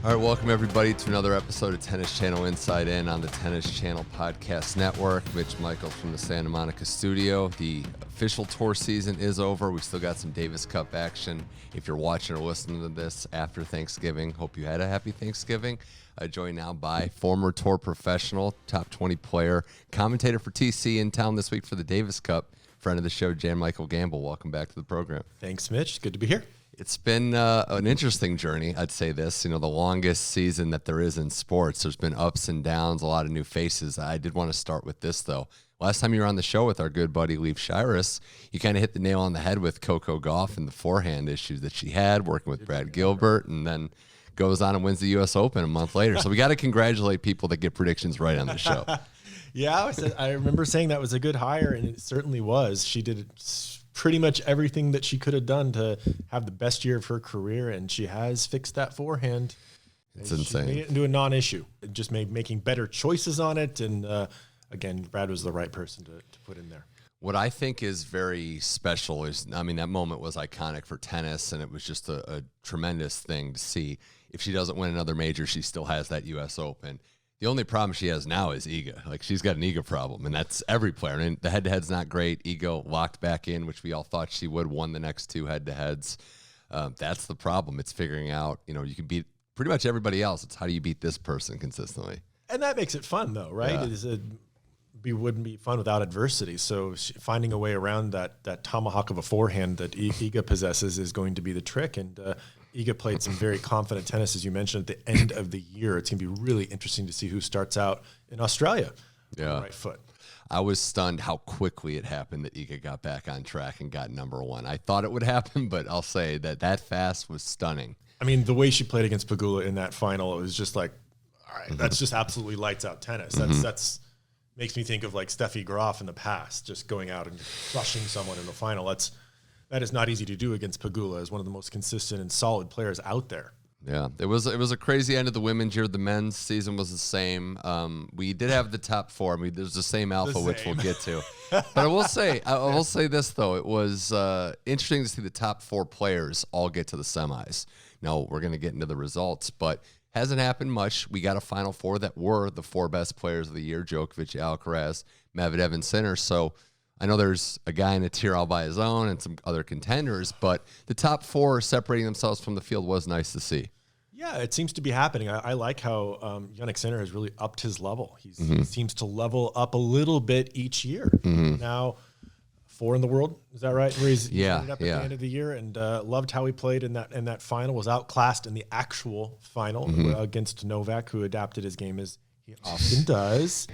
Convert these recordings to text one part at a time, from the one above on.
All right, welcome everybody to another episode of Tennis Channel Inside In on the Tennis Channel Podcast Network. Mitch Michals from the Santa Monica studio. The official tour season is over. We still got some Davis Cup action. If you're watching or listening to this after Thanksgiving, hope you had a happy Thanksgiving. Joined now by former tour professional, top 20 player, commentator for TC in town this week for the Davis Cup, friend of the show, Jan-Michael Gambill. Welcome back to the program. Thanks, Mitch. Good to be here. It's been an interesting journey, I'd say this. The longest season that there is in sports. There's been ups and downs, a lot of new faces. I did want to start with this, though. Last time you were on the show with our good buddy, Leif Shiras, you kind of hit the nail on the head with Coco Gauff and the forehand issues that she had, working with Brad Gilbert, and then goes on and wins the U.S. Open a month later. So we got to congratulate people that get predictions right on the show. Yeah, I remember saying that was a good hire, and it certainly was. She did pretty much everything that she could have done to have the best year of her career, and she has fixed that forehand. It's insane. Made it into a non-issue. It just made making better choices on it, and again, Brad was the right person to put in there. What I think is very special is, that moment was iconic for tennis, and it was just a tremendous thing to see. If she doesn't win another major, she still has that U.S. Open. The only problem she has now is ego. She's got an ego problem, and that's every player. The head-to-head's not great. Ego locked back in, which we all thought she would, won the next two head-to-heads. That's the problem. It's figuring out, you can beat pretty much everybody else. It's how do you beat this person consistently? And that makes it fun, though, right? Yeah. It wouldn't be fun without adversity. So finding a way around that tomahawk of a forehand that Iga possesses is going to be the trick. And Iga played some very confident tennis, as you mentioned, at the end of the year. It's going to be really interesting to see who starts out in Australia on the right foot. I was stunned how quickly it happened that Iga got back on track and got number one. I thought it would happen, but I'll say that fast was stunning. The way she played against Pegula in that final, it was just like, all right, that's just absolutely lights out tennis. That's makes me think of like Steffi Graf in the past, just going out and crushing someone in the final. That is not easy to do against Pegula, as one of the most consistent and solid players out there. Yeah, it was a crazy end of the women's year. The men's season was the same. We did have the top four. There's the same alpha, which we'll get to. But I will say this though, it was interesting to see the top four players all get to the semis. Now we're going to get into the results, but hasn't happened much. We got a Final Four that were the four best players of the year: Djokovic, Alcaraz, Medvedev, and Sinner. So I know there's a guy in a tier all by his own and some other contenders, but the top four separating themselves from the field was nice to see. Yeah, it seems to be happening. I like how Jannik Sinner has really upped his level. He seems to level up a little bit each year. Now, 4 in the world, is that right? Where he's ended up at the end of the year, and loved how he played in that final. Was outclassed in the actual final against Novak, who adapted his game as he often does.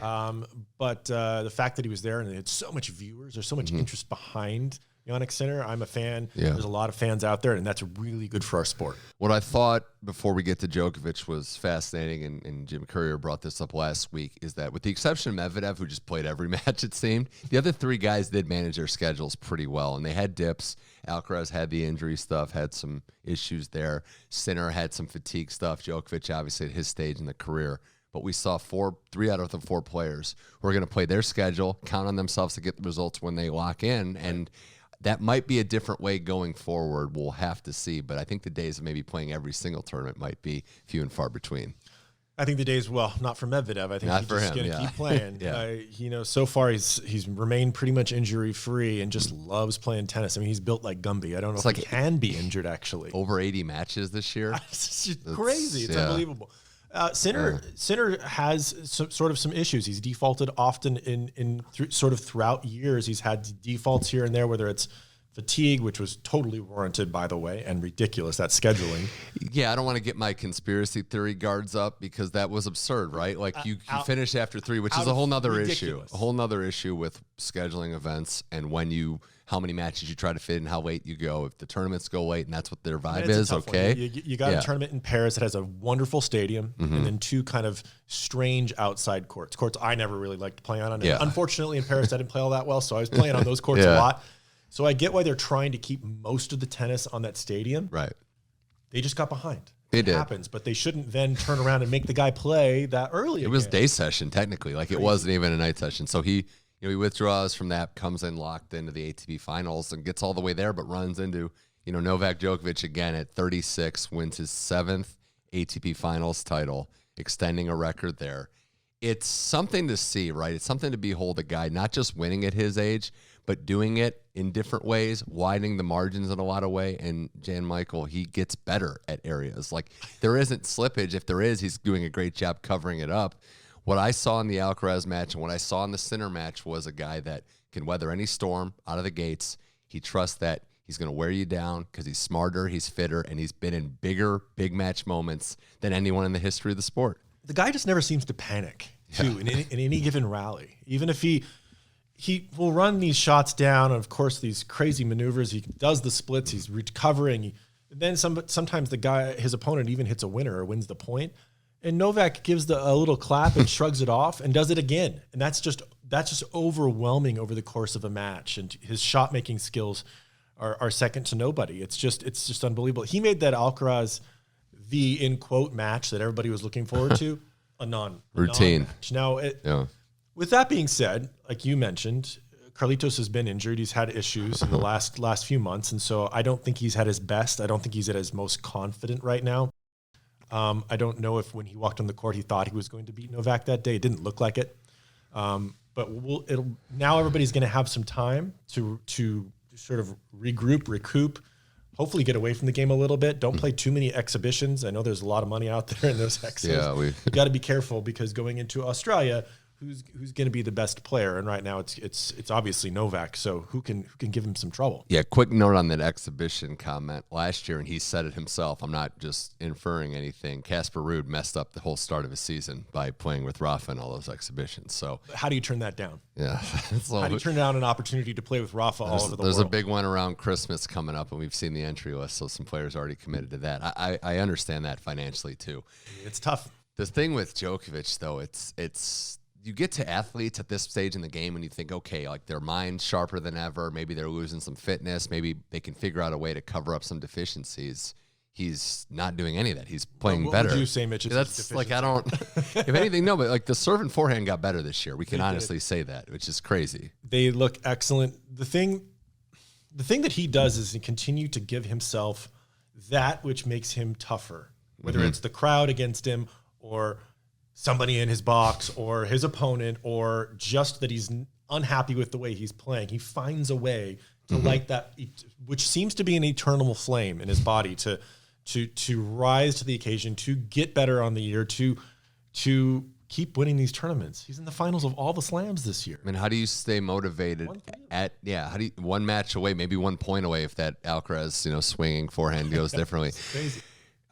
But the fact that he was there and they had so much viewers, there's so much interest behind Jannik Sinner. I'm a fan. Yeah. There's a lot of fans out there, and that's really good for our sport. What I thought before we get to Djokovic was fascinating, and Jim Courier brought this up last week, is that with the exception of Medvedev, who just played every match, it seemed, the other three guys did manage their schedules pretty well, and they had dips. Alcaraz had the injury stuff, had some issues there. Sinner had some fatigue stuff. Djokovic, obviously, at his stage in the career. But we saw 3 out of the 4 players who are going to play their schedule, count on themselves to get the results when they lock in, and that might be a different way going forward. We'll have to see, but I think the days of maybe playing every single tournament might be few and far between. I think the days, not for Medvedev. I think he's just going to keep playing. So far he's remained pretty much injury free and just loves playing tennis. He's built like Gumby. I don't know if he can be injured actually. Over 80 matches this year. It's crazy. It's unbelievable. Sinner has some issues. He's defaulted often throughout years. He's had defaults here and there, whether it's fatigue, which was totally warranted, by the way, and ridiculous, that scheduling. Yeah, I don't want to get my conspiracy theory guards up because that was absurd, right? Like you finish after 3, which is a whole nother issue. A whole nother issue with scheduling events and how many matches you try to fit in, how late you go. If the tournaments go late and that's what their vibe is, okay. You got a tournament in Paris that has a wonderful stadium and then 2 kind of strange outside courts I never really liked to play on. And unfortunately in Paris I didn't play all that well, so I was playing on those courts a lot. So I get why they're trying to keep most of the tennis on that stadium. Right. They just got behind. It happens, but they shouldn't then turn around and make the guy play that early. It was day session technically, it wasn't even a night session. So he withdraws from that, comes in locked into the ATP Finals and gets all the way there, but runs into Novak Djokovic again at 36, wins his 7th ATP Finals title, extending a record there. It's something to see, right? It's something to behold a guy not just winning at his age, but doing it in different ways, widening the margins in a lot of way. And Jan-Michael, he gets better at areas. Like, there isn't slippage. If there is, he's doing a great job covering it up. What I saw in the Alcaraz match and what I saw in the Sinner match was a guy that can weather any storm out of the gates. He trusts that he's going to wear you down because he's smarter, he's fitter, and he's been in bigger, big match moments than anyone in the history of the sport. The guy just never seems to panic, too, in any given rally. Even if he will run these shots down, and of course, these crazy maneuvers. He does the splits. He's recovering. Then sometimes his opponent even hits a winner or wins the point. And Novak gives a little clap and shrugs it off and does it again. And that's just overwhelming over the course of a match. And his shot-making skills are second to nobody. It's just unbelievable. He made that Alcaraz the in quote match that everybody was looking forward to a routine. Now, with that being said, like you mentioned, Carlitos has been injured. He's had issues in the last few months, and so I don't think he's had his best. I don't think he's at his most confident right now. I don't know if when he walked on the court he thought he was going to beat Novak that day. It didn't look like it. But now everybody's going to have some time to sort of recoup, hopefully get away from the game a little bit. Don't play too many exhibitions. I know there's a lot of money out there in those exos. Yeah, you got to be careful because going into Australia, who's going to be the best player? And right now it's obviously Novak. So who can give him some trouble? Yeah. Quick note on that exhibition comment last year, and he said it himself. I'm not just inferring anything. Casper Ruud messed up the whole start of his season by playing with Rafa in all those exhibitions. So how do you turn that down? Yeah. How do you turn down an opportunity to play with Rafa all over the world? There's a big one around Christmas coming up, and we've seen the entry list. So some players already committed to that. I understand that financially too. It's tough. The thing with Djokovic though, it's you get to athletes at this stage in the game and you think, okay, like their mind's sharper than ever. Maybe they're losing some fitness. Maybe they can figure out a way to cover up some deficiencies. He's not doing any of that. He's playing better. What would you say, Mitch? That's like, I don't, if anything, no, but like the serve and forehand got better this year. We can honestly say that, which is crazy. They look excellent. The thing that he does is he continue to give himself that which makes him tougher, whether it's the crowd against him or somebody in his box or his opponent or just that he's unhappy with the way he's playing. He finds a way to light that, which seems to be an eternal flame in his body to rise to the occasion, to get better on the year, to keep winning these tournaments. He's in the finals of all the slams this year. I mean, how do you stay motivated one match away, maybe 1 point away if that Alcaraz, swinging forehand goes differently. Crazy.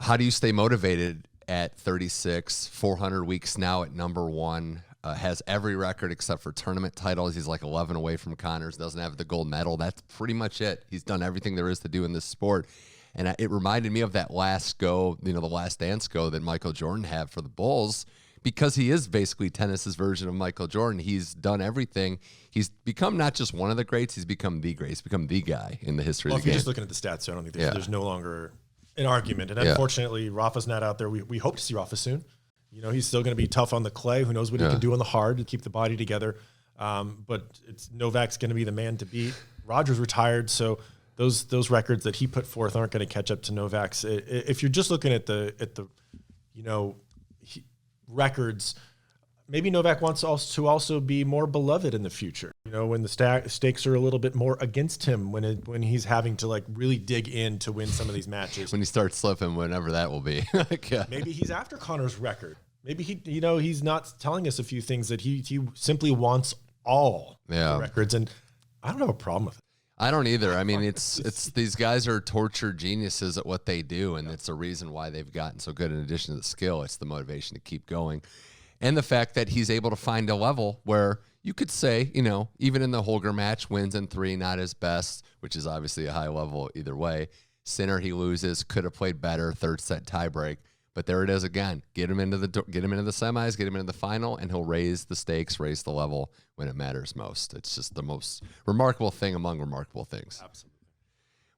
How do you stay motivated at 36, 400 weeks now at number one, has every record except for tournament titles. He's like 11 away from Connors, doesn't have the gold medal. That's pretty much it. He's done everything there is to do in this sport. And it reminded me of that last go, the last dance go that Michael Jordan had for the Bulls, because he is basically tennis's version of Michael Jordan. He's done everything. He's become not just one of the greats, he's become the great. He's become the guy in the history of the game. If you're just looking at the stats, so I don't think there's no longer an argument. And unfortunately, Rafa's not out there. We hope to see Rafa soon. He's still going to be tough on the clay. Who knows what he can do on the hard to keep the body together. But Novak's going to be the man to beat. Roger's retired, so those records that he put forth aren't going to catch up to Novak's. If you're just looking at the records, maybe Novak wants to also be more beloved in the future. When the stakes are a little bit more against him, when he's having to really dig in to win some of these matches. When he starts slipping, whenever that will be. Maybe he's after Connor's record. Maybe he's not telling us a few things that he simply wants all the records, and I don't have a problem with it. I don't either. I mean, it's these guys are tortured geniuses at what they do, and it's a reason why they've gotten so good. In addition to the skill, it's the motivation to keep going. And the fact that he's able to find a level where you could say, even in the Holger match, wins in 3, not his best, which is obviously a high level either way. Sinner, he loses, could have played better, third set tiebreak. But there it is again. Get him into the semis, get him into the final, and he'll raise the stakes, raise the level when it matters most. It's just the most remarkable thing among remarkable things. Absolutely.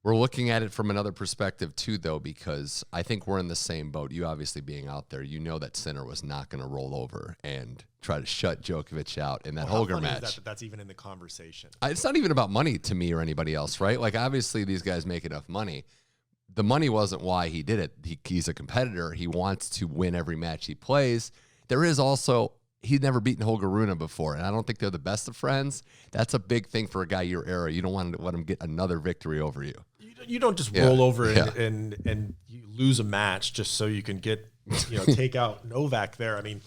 We're looking at it from another perspective too, though, because I think we're in the same boat. You obviously being out there, that Sinner was not going to roll over and try to shut Djokovic out in that Holger match. That's even in the conversation. It's not even about money to me or anybody else, right? Like, obviously, these guys make enough money. the money wasn't why he did it. He's a competitor. He wants to win every match he plays. There is also, he'd never beaten Holger Rune before, and I don't think they're the best of friends. That's a big thing for a guy your era. You don't want to let him get another victory over you. You don't just roll over and you lose a match just so you can get, take out Novak there. I mean,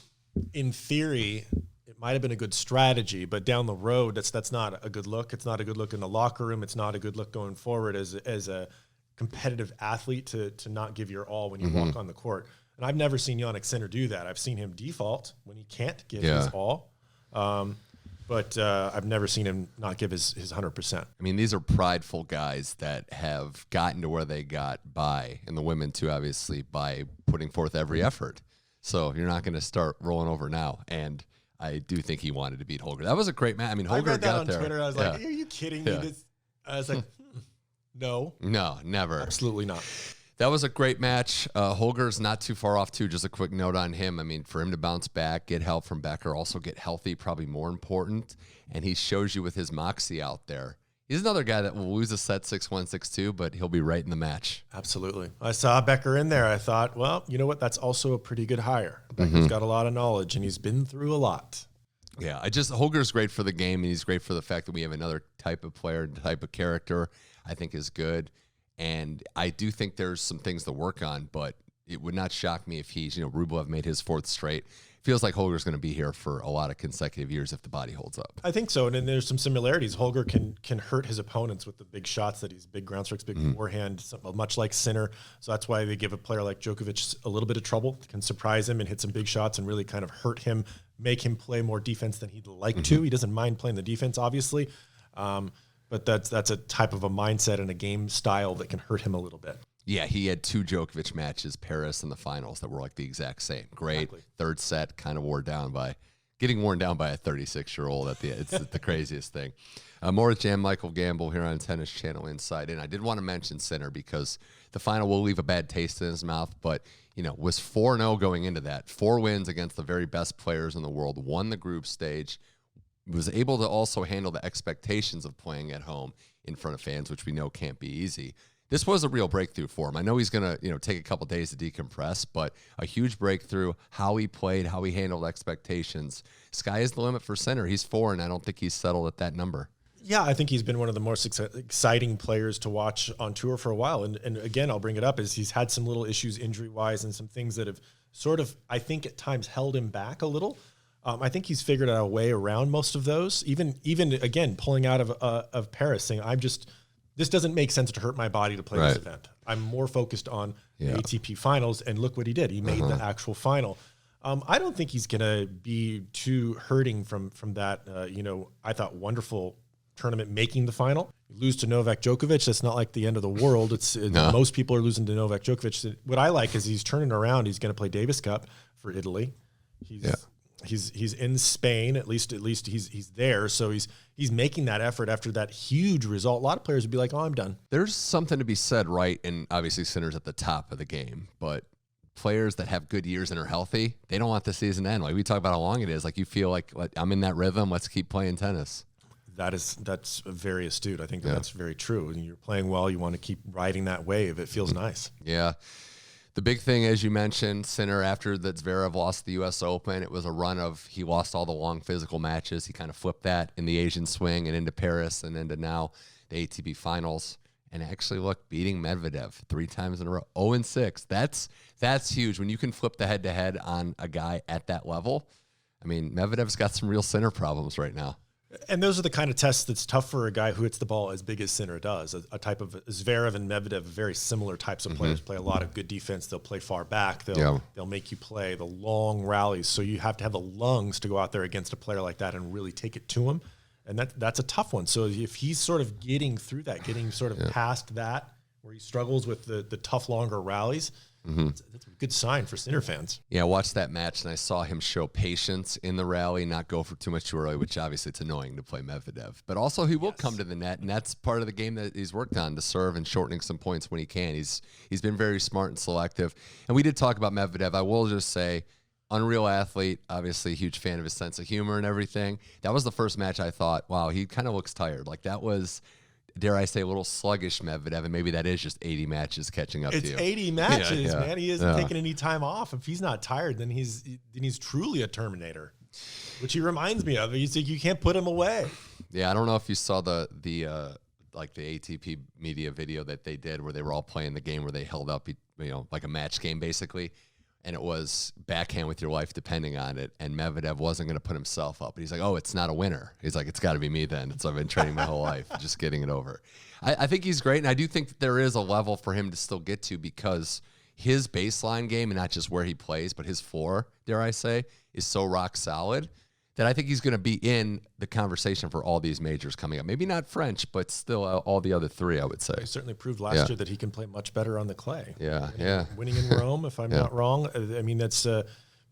in theory, it might have been a good strategy, but down the road, that's not a good look. It's not a good look in the locker room. It's not a good look going forward as a competitive athlete to not give your all when you walk on the court. And I've never seen Jannik Sinner do that. I've seen him default when he can't give his all. But I've never seen him not give his 100%. I mean, these are prideful guys that have gotten to where they got by, and the women too, obviously, by putting forth every effort. So you're not going to start rolling over now. And I do think he wanted to beat Holger. That was a great match. I mean, Holger got there. I read that on Twitter. I was like, are you kidding me? I was like, no. No, never. Absolutely not. That was a great match. Holger's not too far off, too. Just a quick note on him. I mean, for him to bounce back, get help from Becker, also get healthy, probably more important. And he shows you with his moxie out there. He's another guy that will lose a set 6-1, 6-2, but he'll be right in the match. Absolutely. I saw Becker in there. I thought, well, you know what? That's also a pretty good hire. Becker's got a lot of knowledge, and he's been through a lot. Yeah, Holger's great for the game, and he's great for the fact that we have another type of player, type of character I think is good. And I do think there's some things to work on, but it would not shock me if Rublev made his fourth straight. Feels like Holger's going to be here for a lot of consecutive years if the body holds up. I think so. And then there's some similarities. Holger can hurt his opponents with the big shots that he's big ground strokes, big forehand, much like Sinner. So that's why they give a player like Djokovic a little bit of trouble, can surprise him and hit some big shots and really kind of hurt him, make him play more defense than he'd like to. He doesn't mind playing the defense, obviously. But that's a type of a mindset and a game style that can hurt him a little bit. Yeah, he had two Djokovic matches, Paris and the finals, that were like the exact same. Great. Exactly. Third set, kind of getting worn down by a 36-year-old at the it's the craziest thing. More with Jan-Michael Gambill here on Tennis Channel Inside In. I did want to mention Sinner because the final will leave a bad taste in his mouth, but was 4-0 going into that. 4 wins against the very best players in the world, won the group stage, was able to also handle the expectations of playing at home in front of fans, which we know can't be easy. This was a real breakthrough for him. I know he's going to, take a couple days to decompress, but a huge breakthrough, how he played, how he handled expectations. Sky is the limit for Sinner. He's 4, and I don't think he's settled at that number. Yeah, I think he's been one of the more exciting players to watch on tour for a while. And again, I'll bring it up, is he's had some little issues injury-wise and some things that have sort of, I think at times, held him back a little. I think he's figured out a way around most of those. Even again, pulling out of Paris, saying, this doesn't make sense to hurt my body to play this event. I'm more focused on the ATP Finals, and look what he did. He made the actual final. I don't think he's going to be too hurting from that, I thought wonderful tournament making the final. You lose to Novak Djokovic, that's not like the end of the world. Most people are losing to Novak Djokovic. What I like is he's turning around. He's going to play Davis Cup for Italy. He's in Spain, at least he's there. So he's making that effort after that huge result. A lot of players would be like, "Oh, I'm done." There's something to be said, right? And obviously Sinner's at the top of the game, but players that have good years and are healthy, they don't want the season to end. Like we talk about how long it is. Like you feel like I'm in that rhythm. Let's keep playing tennis. That's very astute. I think that's very true. And you're playing well. You want to keep riding that wave. It feels nice. Yeah. The big thing, as you mentioned, Sinner, after that Zverev lost the U.S. Open, it was a run of he lost all the long physical matches. He kind of flipped that in the Asian swing and into Paris and into now the ATP Finals. And actually, look, beating Medvedev 3 times in a row, 0-6. That's huge. When you can flip the head-to-head on a guy at that level, I mean, Medvedev's got some real Sinner problems right now. And those are the kind of tests that's tough for a guy who hits the ball as big as Sinner does. A type of Zverev and Medvedev, very similar types of players, play a lot of good defense. They'll play far back. They'll make you play the long rallies. So you have to have the lungs to go out there against a player like that and really take it to him. And that's a tough one. So if he's sort of getting through that, getting sort of past that, where he struggles with the tough, longer rallies, that's a good sign for Sinner fans. Yeah, I watched that match, and I saw him show patience in the rally, not go for too much too early, which obviously it's annoying to play Medvedev. But also he will come to the net, and that's part of the game that he's worked on, to serve and shortening some points when he can. He's been very smart and selective. And we did talk about Medvedev. I will just say, unreal athlete, obviously a huge fan of his sense of humor and everything. That was the first match I thought, wow, he kind of looks tired. Like that was dare I say, a little sluggish Medvedev, and maybe that is just 80 matches catching up to you. It's 80 matches, man. He isn't taking any time off. If he's not tired, then he's truly a Terminator, which he reminds me of. He's like, you can't put him away. Yeah, I don't know if you saw the ATP media video that they did where they were all playing the game where they held up, like a match game basically. And it was backhand with your life depending on it. And Medvedev wasn't going to put himself up. But he's like, oh, it's not a winner. He's like, it's got to be me then. I've been training my whole life, just getting it over. I think he's great. And I do think that there is a level for him to still get to because his baseline game, and not just where he plays, but his floor, dare I say, is so rock solid that I think he's going to be in the conversation for all these majors coming up. Maybe not French, but still all the other three, I would say. He certainly proved last year that he can play much better on the clay. Winning in Rome, if I'm not wrong. I mean, that's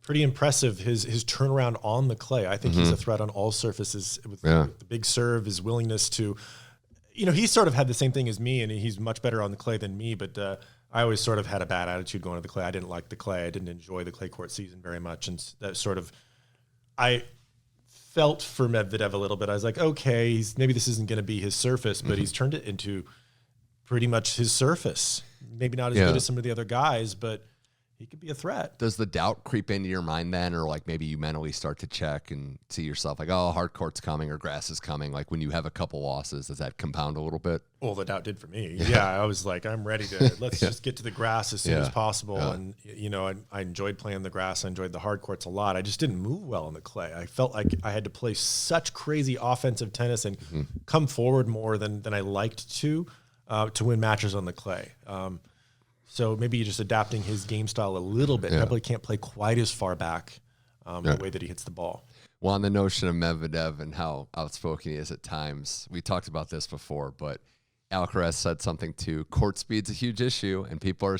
pretty impressive, his turnaround on the clay. I think he's a threat on all surfaces with the big serve, his willingness to, he sort of had the same thing as me, and he's much better on the clay than me, but I always sort of had a bad attitude going to the clay. I didn't like the clay. I didn't enjoy the clay court season very much, and that sort of, I felt for Medvedev a little bit. I was like, okay, maybe this isn't going to be his surface, but he's turned it into pretty much his surface. Maybe not as good as some of the other guys, but he could be a threat. Does the doubt creep into your mind then, or like maybe you mentally start to check and see yourself like, oh, hard court's coming or grass is coming? Like when you have a couple losses, does that compound a little bit? Well, the doubt did for me. Yeah, I was like, I'm ready to let's just get to the grass as soon as possible. And I enjoyed playing the grass. I enjoyed the hard courts a lot. I just didn't move well on the clay. I felt like I had to play such crazy offensive tennis and come forward more than I liked to win matches on the clay. So maybe you're just adapting his game style a little bit. Probably can't play quite as far back the way that he hits the ball. Well, on the notion of Medvedev and how outspoken he is at times, we talked about this before, but Alcaraz said something too. Court speed's a huge issue, and people are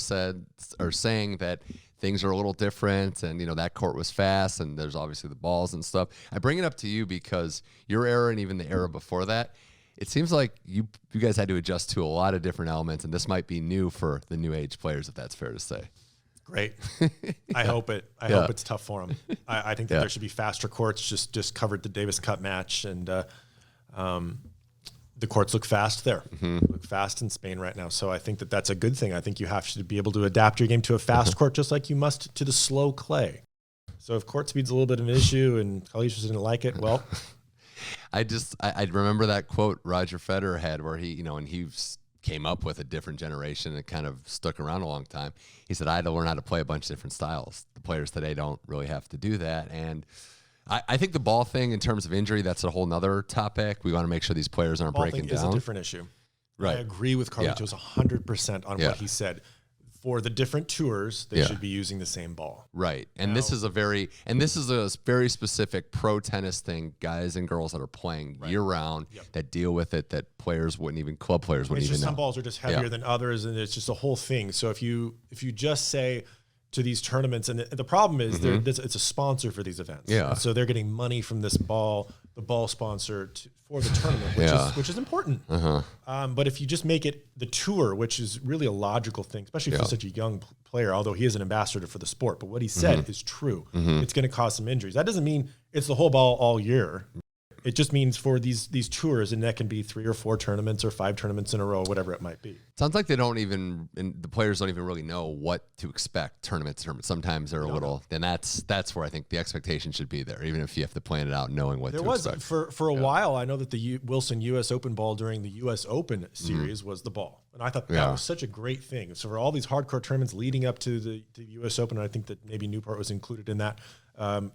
saying that things are a little different, and that court was fast, and there's obviously the balls and stuff. I bring it up to you because your era and even the era before that, it seems like you guys had to adjust to a lot of different elements, and this might be new for the new age players, if that's fair to say. Great. I hope it. I hope it's tough for them. I think that there should be faster courts. Just covered the Davis Cup match, and the courts look fast there. Look fast in Spain right now. So I think that that's a good thing. I think you have to be able to adapt your game to a fast court just like you must to the slow clay. So if court speed's a little bit of an issue and Kalish didn't like it, well... I remember that quote Roger Federer had where he, and he came up with a different generation and kind of stuck around a long time. He said, I had to learn how to play a bunch of different styles. The players today don't really have to do that. And I think the ball thing in terms of injury, that's a whole nother topic. We want to make sure these players aren't breaking down. Ball thing is a different issue. Right. I agree with Carlitos 100% on what he said. For the different tours, they should be using the same ball. Right. And this is a very specific pro tennis thing, guys and girls that are playing year round that deal with it, that club players wouldn't even know. Some balls are just heavier than others, and it's just a whole thing. So if you just say to these tournaments, and the problem is it's a sponsor for these events. Yeah. And so they're getting money from this ball, the ball sponsor for the tournament, which is important. But if you just make it the tour, which is really a logical thing, especially for such a young player, although he is an ambassador for the sport, but what he said is true. It's going to cause some injuries. That doesn't mean it's the whole ball all year. It just means for these tours, and that can be 3 or 4 tournaments or 5 tournaments in a row, whatever it might be. Sounds like the players don't even really know what to expect tournament. Sometimes they're a little, and that's where I think the expectation should be there, even if you have to plan it out knowing what to expect. For a while, I know that the Wilson U.S. Open ball during the U.S. Open series was the ball. And I thought that was such a great thing. So for all these hardcore tournaments leading up to the U.S. Open, and I think that maybe Newport was included in that,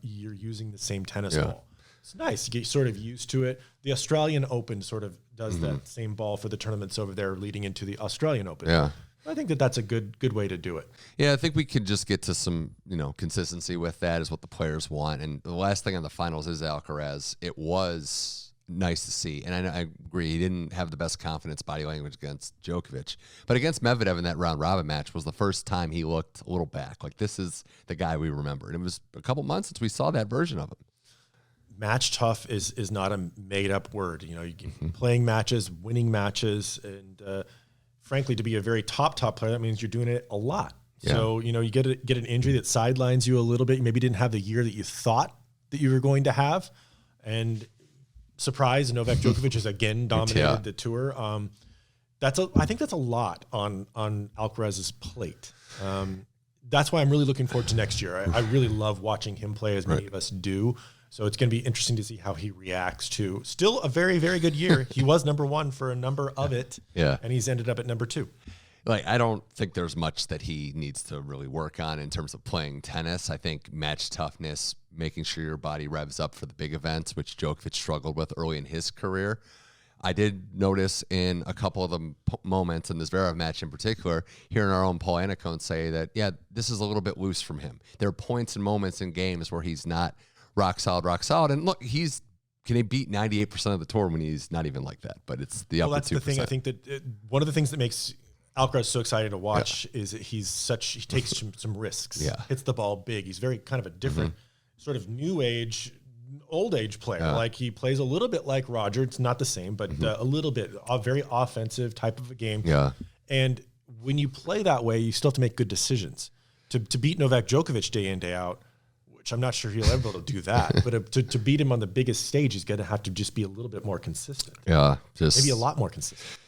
you're using the same tennis ball. It's nice. You get sort of used to it. The Australian Open sort of does that same ball for the tournaments over there leading into the Australian Open. Yeah. I think that that's a good way to do it. Yeah, I think we could just get to some, consistency with that is what the players want. And the last thing on the finals is Alcaraz. It was nice to see. And I agree, he didn't have the best confidence body language against Djokovic. But against Medvedev in that round-robin match was the first time he looked a little back. Like, this is the guy we remember. And it was a couple months since we saw that version of him. Match tough is not a made-up word. Playing matches, winning matches, and frankly, to be a very top player, that means you're doing it a lot. Yeah. So, you get an injury that sidelines you a little bit. You maybe didn't have the year that you thought that you were going to have, and surprised Novak Djokovic has again dominated the tour. I think that's a lot on Alcaraz's plate. That's why I'm really looking forward to next year. I really love watching him play, as many of us do. So it's going to be interesting to see how he reacts to still a very, very good year. He was number one for a number of it, and he's ended up at number 2. Like, I don't think there's much that he needs to really work on in terms of playing tennis. I think match toughness, making sure your body revs up for the big events, which Djokovic struggled with early in his career. I did notice in a couple of the moments in this Zverev match in particular, hearing our own Paul Annacone say that, this is a little bit loose from him. There are points and moments in games where he's not rock solid. And look, can he beat 98% of the tour when he's not even like that? But it's the upper 2%. That's the thing. I think that one of the things that makes Alcaraz so exciting to watch is that he takes some risks. Hits the ball big. He's very kind of a different sort of old age player. Like, he plays a little bit like Roger. It's not the same, but a little bit, a very offensive type of a game. And when you play that way, you still have to make good decisions. To beat Novak Djokovic day in, day out, which I'm not sure he'll ever be able to do that, but to beat him on the biggest stage, he's going to have to just be a little bit more consistent. Maybe a lot more consistent.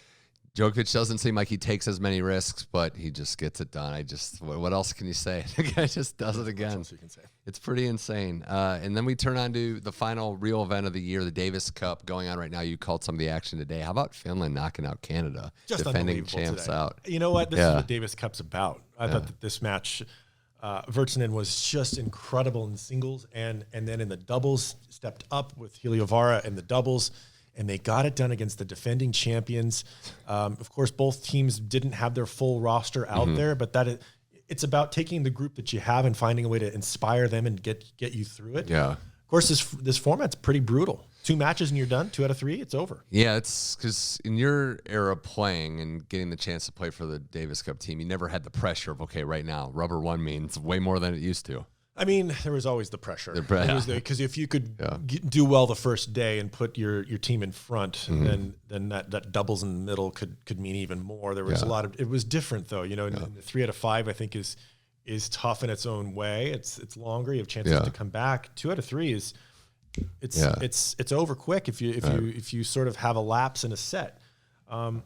Djokovic doesn't seem like he takes as many risks, but he just gets it done. What else can you say? The guy just does it again. What else you can say? It's pretty insane. And then we turn on to the final real event of the year, the Davis Cup, going on right now. You called some of the action today. How about Finland knocking out Canada, just defending champs today. out? You know what? This is what Davis Cup's about. I thought that this match, Virtanen was just incredible in singles, and then in the doubles, stepped up with Heliovara in the doubles, and they got it done against the defending champions. Of course, both teams didn't have their full roster out there, but it's about taking the group that you have and finding a way to inspire them and get you through it. Of course, this format's pretty brutal. 2 matches and you're done. 2 out of 3, it's over. Yeah, it's because in your era playing and getting the chance to play for the Davis Cup team, you never had the pressure of, okay, right now, rubber 1 means way more than it used to. I mean, there was always the pressure. Because if you could do well the first day and put your team in front, then that doubles in the middle could mean even more. There was a lot of. It was different though. The 3 out of 5 I think is tough in its own way. It's longer. You have chances to come back. 2 out of 3 is it's over quick if you sort of have a lapse in a set. I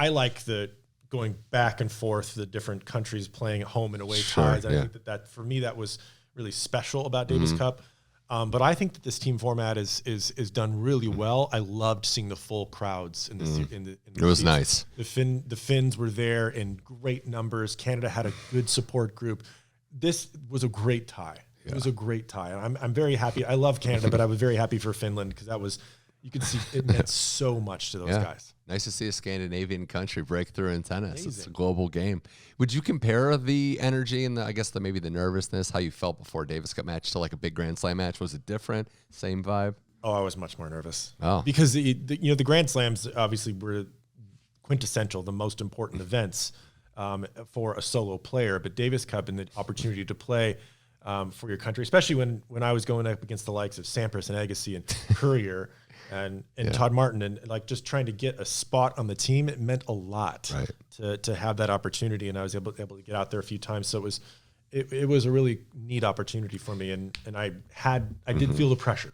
like the going back and forth, the different countries playing at home and away ties. I think that for me, that was really special about Davis Cup. But I think that this team format is done really well. I loved seeing the full crowds in the It was nice. The Finns were there in great numbers. Canada had a good support group. This was a great tie. It was a great tie. I'm very happy. I love Canada, but I was very happy for Finland because you could see it meant so much to those guys. Nice to see a Scandinavian country break through in tennis. Amazing. It's a global game. Would you compare the energy and maybe the nervousness, how you felt before a Davis Cup match to like a big Grand Slam match? Was it different? Same vibe? Oh, I was much more nervous. Oh, because the Grand Slams obviously were quintessential, the most important events for a solo player. But Davis Cup and the opportunity to play for your country, especially when I was going up against the likes of Sampras and Agassi and Courier. And Todd Martin, and like just trying to get a spot on the team, it meant a lot to have that opportunity. And I was able to get out there a few times. So it was a really neat opportunity for me. And I did feel the pressure.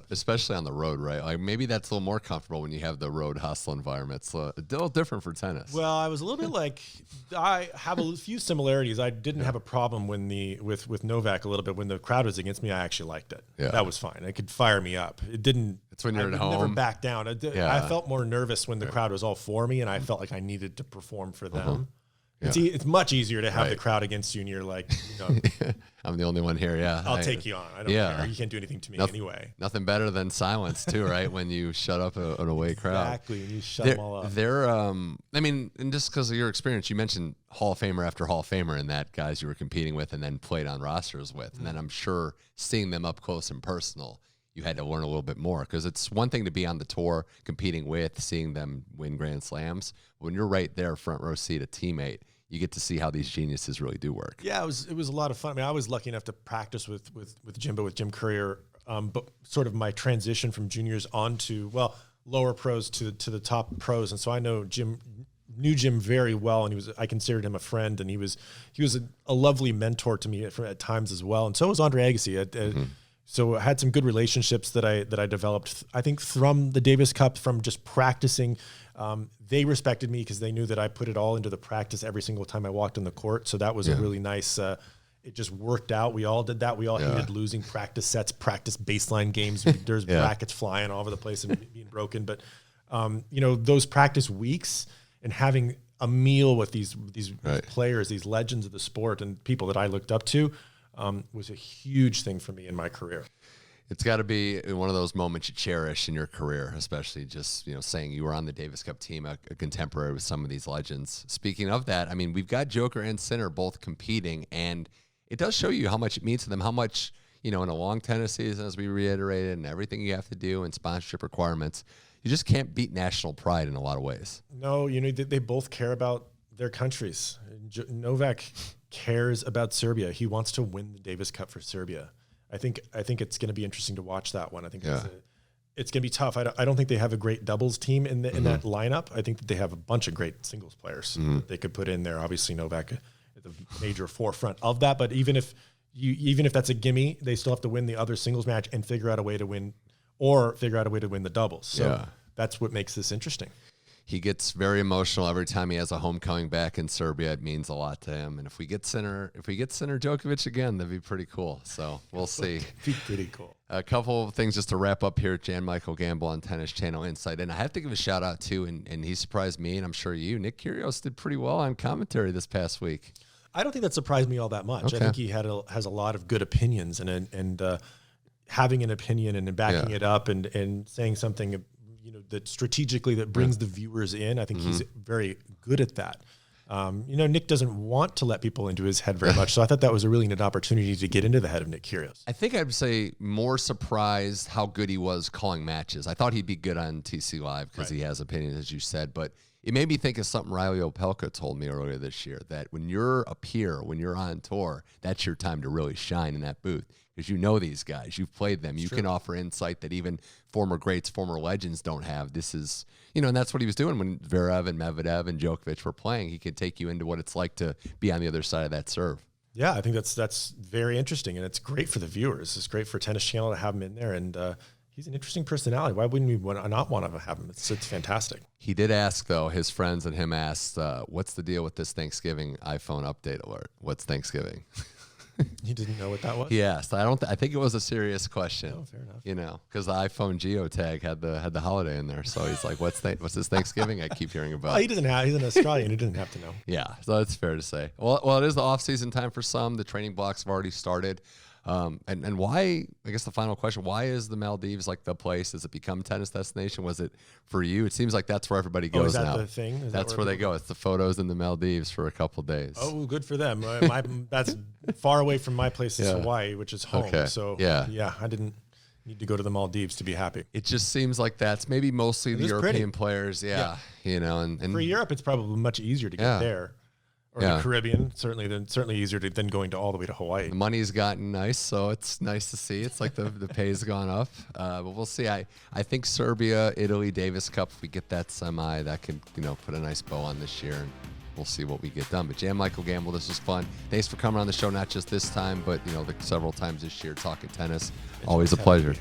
Especially on the road, right? Like maybe that's a little more comfortable when you have the road hustle environment. It's a little different for tennis. Well, I was a little bit like, I have a few similarities. I didn't have a problem with Novak a little bit. When the crowd was against me, I actually liked it. Yeah. That was fine. It could fire me up. It didn't. It's when you're at home. Never back down. I felt more nervous when the crowd was all for me, and I felt like I needed to perform for them. It's much easier to have the crowd against you, and you're like, I'm the only one here. Yeah, I'll take you on. I don't care. You can't do anything to me anyway. Nothing better than silence too, right? When you shut up an away crowd. Exactly, and you shut them all up. And just because of your experience, you mentioned Hall of Famer after Hall of Famer, and that guys you were competing with, and then played on rosters with, and then I'm sure seeing them up close and personal, you had to learn a little bit more, because it's one thing to be on the tour competing with, seeing them win Grand Slams. When you're right there, front row seat, a teammate, you get to see how these geniuses really do work. Yeah, it was a lot of fun. I mean, I was lucky enough to practice with Jim Courier, but sort of my transition from juniors on to lower pros to the top pros, and so I knew Jim very well, and I considered him a friend, and he was a lovely mentor to me at times as well, and so was Andre Agassi. So I had some good relationships that I developed, I think, from the Davis Cup, from just practicing. They respected me because they knew that I put it all into the practice every single time I walked on the court. So that was a really nice, it just worked out. We all did that. We all hated losing practice sets, practice baseline games. There's brackets flying all over the place and being broken. But, those practice weeks and having a meal with these players, these legends of the sport and people that I looked up to, was a huge thing for me in my career. It's got to be one of those moments you cherish in your career, especially just, saying you were on the Davis Cup team, a contemporary with some of these legends. Speaking of that, I mean, we've got Joker and Sinner both competing, and it does show you how much it means to them, how much, in a long tennis season, as we reiterated, and everything you have to do and sponsorship requirements, you just can't beat national pride in a lot of ways. No, they both care about their countries. Novak cares about Serbia. He wants to win the Davis Cup for Serbia. I think it's going to be interesting to watch that one. I think it's going to be tough. I don't think they have a great doubles team in that lineup. I think that they have a bunch of great singles players that they could put in there. Obviously, Novak at the major forefront of that. But even if that's a gimme, they still have to win the other singles match and figure out a way to win the doubles. So that's what makes this interesting. He gets very emotional every time he has a homecoming back in Serbia. It means a lot to him. And if we get Sinner Djokovic again, that'd be pretty cool. So we'll see. Be pretty cool. A couple of things just to wrap up here at Jan-Michael Gambill on Tennis Channel Insight. And I have to give a shout out too, and he surprised me, and I'm sure you. Nick Kyrgios did pretty well on commentary this past week. I don't think that surprised me all that much. Okay. I think he has a lot of good opinions and having an opinion and backing it up and saying something that strategically that brings the viewers in. I think he's very good at that. Nick doesn't want to let people into his head very much. So I thought that was a really neat opportunity to get into the head of Nick Kyrgios. I think I'd say more surprised how good he was calling matches. I thought he'd be good on TC Live because he has opinions, as you said, but it made me think of something Riley Opelka told me earlier this year, that when you're up here, when you're on tour, that's your time to really shine in that booth. Because these guys, you've played them. You can offer insight that even former greats, former legends don't have. This is, and that's what he was doing when Zverev and Medvedev and Djokovic were playing. He could take you into what it's like to be on the other side of that serve. Yeah, I think that's very interesting, and it's great for the viewers. It's great for Tennis Channel to have him in there, and he's an interesting personality. Why wouldn't we not want to have him? It's fantastic. He did ask, though, his friends and him asked, what's the deal with this Thanksgiving iPhone update alert? What's Thanksgiving? He didn't know what that was? Yes. I think it was a serious question. Oh, fair enough. Because the iPhone geotag had the holiday in there. So he's like, what's this Thanksgiving I keep hearing about? Well, he's an Australian. He doesn't have to know. Yeah. So that's fair to say. Well, it is the off-season time for some. The training blocks have already started. And why, I guess the final question, why is the Maldives like the place? Has it become a tennis destination? Was it for you? It seems like that's where everybody goes now. Is that the thing? That's where they go. It's the photos in the Maldives for a couple of days. Oh, good for them. That's far away from my place is Hawaii, which is home. Okay. So I didn't need to go to the Maldives to be happy. It just seems like that's maybe mostly the European players. Yeah. And for Europe, it's probably much easier to get there. Or the Caribbean, certainly easier than going all the way to Hawaii. The money's gotten nice, so it's nice to see. It's like the pay's gone up. But we'll see. I think Serbia, Italy, Davis Cup, if we get that semi, that could put a nice bow on this year, and we'll see what we get done. But Jan-Michael Gambill, this was fun. Thanks for coming on the show, not just this time, but several times this year talking tennis. Always a pleasure.